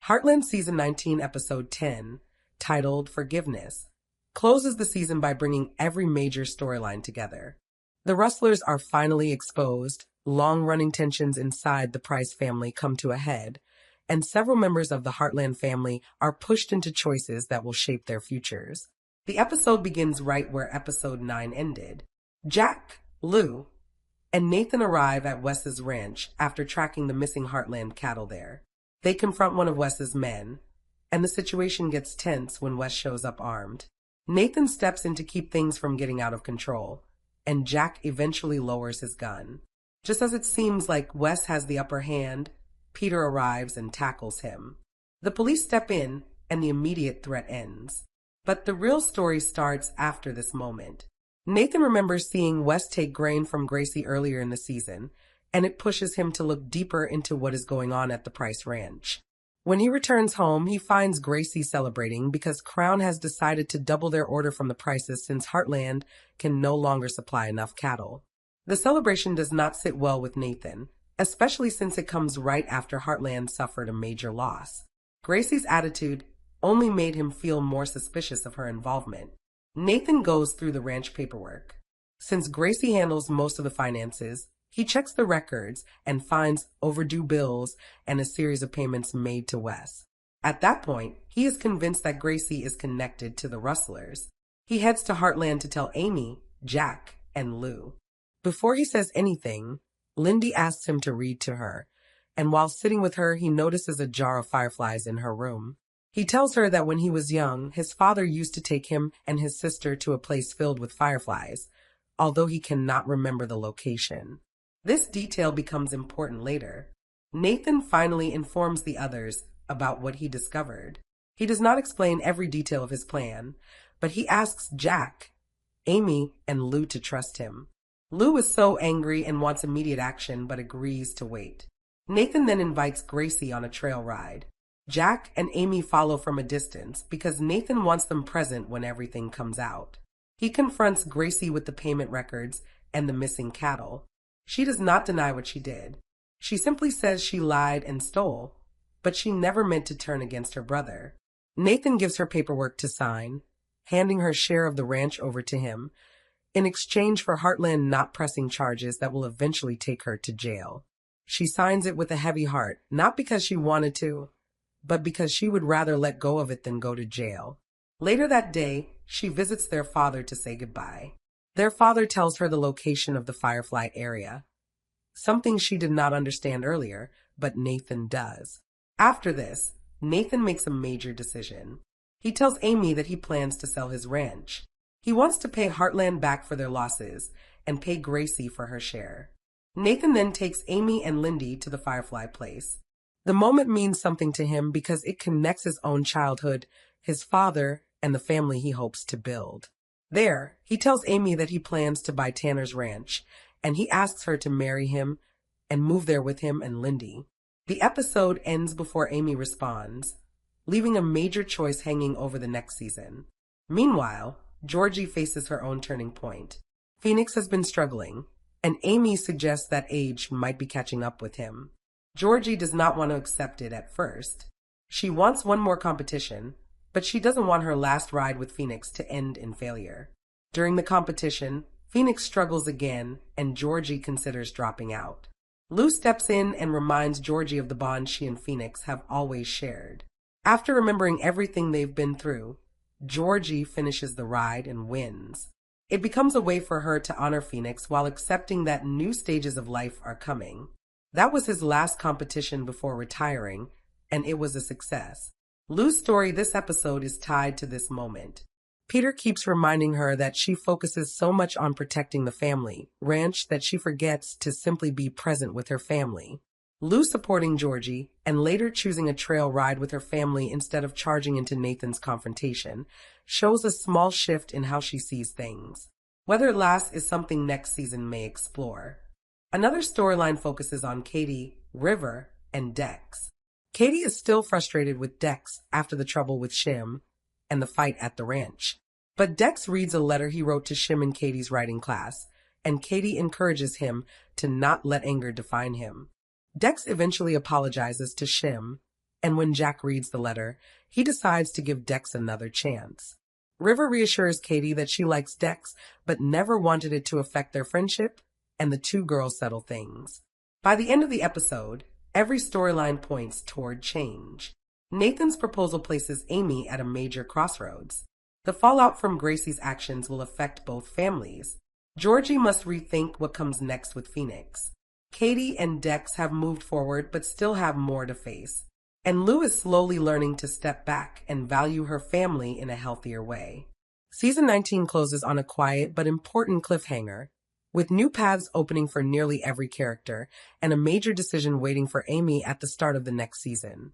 Heartland Season 19, Episode 10, titled Forgiveness, closes the season by bringing every major storyline together. The Rustlers are finally exposed, long-running tensions inside the Price family come to a head, and several members of the Heartland family are pushed into choices that will shape their futures. The episode begins right where Episode 9 ended. Jack, Lou, and Nathan arrive at Wes's ranch after tracking the missing Heartland cattle there. They confront one of Wes's men, and the situation gets tense when Wes shows up armed. Nathan steps in to keep things from getting out of control, and Jack eventually lowers his gun. Just as it seems like Wes has the upper hand, Peter arrives and tackles him. The police step in, and the immediate threat ends. But the real story starts after this moment. Nathan remembers seeing Wes take grain from Gracie earlier in the season, and it pushes him to look deeper into what is going on at the Price Ranch. When he returns home, he finds Gracie celebrating because Crown has decided to double their order from the Prices since Heartland can no longer supply enough cattle. The celebration does not sit well with Nathan, especially since it comes right after Heartland suffered a major loss. Gracie's attitude only made him feel more suspicious of her involvement. Nathan goes through the ranch paperwork. Since Gracie handles most of the finances, he checks the records and finds overdue bills and a series of payments made to Wes. At that point, he is convinced that Gracie is connected to the Rustlers. He heads to Heartland to tell Amy, Jack, and Lou. Before he says anything, Lindy asks him to read to her, and while sitting with her, he notices a jar of fireflies in her room. He tells her that when he was young, his father used to take him and his sister to a place filled with fireflies, although he cannot remember the location. This detail becomes important later. Nathan finally informs the others about what he discovered. He does not explain every detail of his plan, but he asks Jack, Amy, and Lou to trust him. Lou is so angry and wants immediate action, but agrees to wait. Nathan then invites Gracie on a trail ride. Jack and Amy follow from a distance because Nathan wants them present when everything comes out. He confronts Gracie with the payment records and the missing cattle. She does not deny what she did. She simply says she lied and stole, but she never meant to turn against her brother. Nathan gives her paperwork to sign, handing her share of the ranch over to him, in exchange for Heartland not pressing charges that will eventually take her to jail. She signs it with a heavy heart, not because she wanted to, but because she would rather let go of it than go to jail. Later that day, she visits their father to say goodbye. Their father tells her the location of the Firefly area, something she did not understand earlier, but Nathan does. After this, Nathan makes a major decision. He tells Amy that he plans to sell his ranch. He wants to pay Heartland back for their losses and pay Gracie for her share. Nathan then takes Amy and Lindy to the Firefly place. The moment means something to him because it connects his own childhood, his father, and the family he hopes to build. There, he tells Amy that he plans to buy Tanner's ranch, and he asks her to marry him and move there with him and Lindy. The episode ends before Amy responds, leaving a major choice hanging over the next season. Meanwhile, Georgie faces her own turning point. Phoenix has been struggling, and Amy suggests that age might be catching up with him. Georgie does not want to accept it at first. She wants one more competition, but she doesn't want her last ride with Phoenix to end in failure. During the competition, Phoenix struggles again, and Georgie considers dropping out. Lou steps in and reminds Georgie of the bond she and Phoenix have always shared. After remembering everything they've been through, Georgie finishes the ride and wins. It becomes a way for her to honor Phoenix while accepting that new stages of life are coming. That was his last competition before retiring, and it was a success. Lou's story this episode is tied to this moment. Peter keeps reminding her that she focuses so much on protecting the family ranch that she forgets to simply be present with her family. Lou supporting Georgie and later choosing a trail ride with her family instead of charging into Nathan's confrontation shows a small shift in how she sees things. Whether it lasts is something next season may explore. Another storyline focuses on Katie, River, and Dex. Katie is still frustrated with Dex after the trouble with Shim and the fight at the ranch. But Dex reads a letter he wrote to Shim in Katie's writing class, and Katie encourages him to not let anger define him. Dex eventually apologizes to Shim, And when Jack reads the letter, he decides to give Dex another chance. River reassures Katie that she likes Dex, but never wanted it to affect their friendship, and the two girls settle things. By the end of the episode, every storyline points toward change. Nathan's proposal places Amy at a major crossroads. The fallout from Gracie's actions will affect both families. Georgie must rethink what comes next with Phoenix. Katie and Dex have moved forward but still have more to face. And Lou is slowly learning to step back and value her family in a healthier way. Season 19 closes on a quiet but important cliffhanger, with new paths opening for nearly every character and a major decision waiting for Amy at the start of the next season.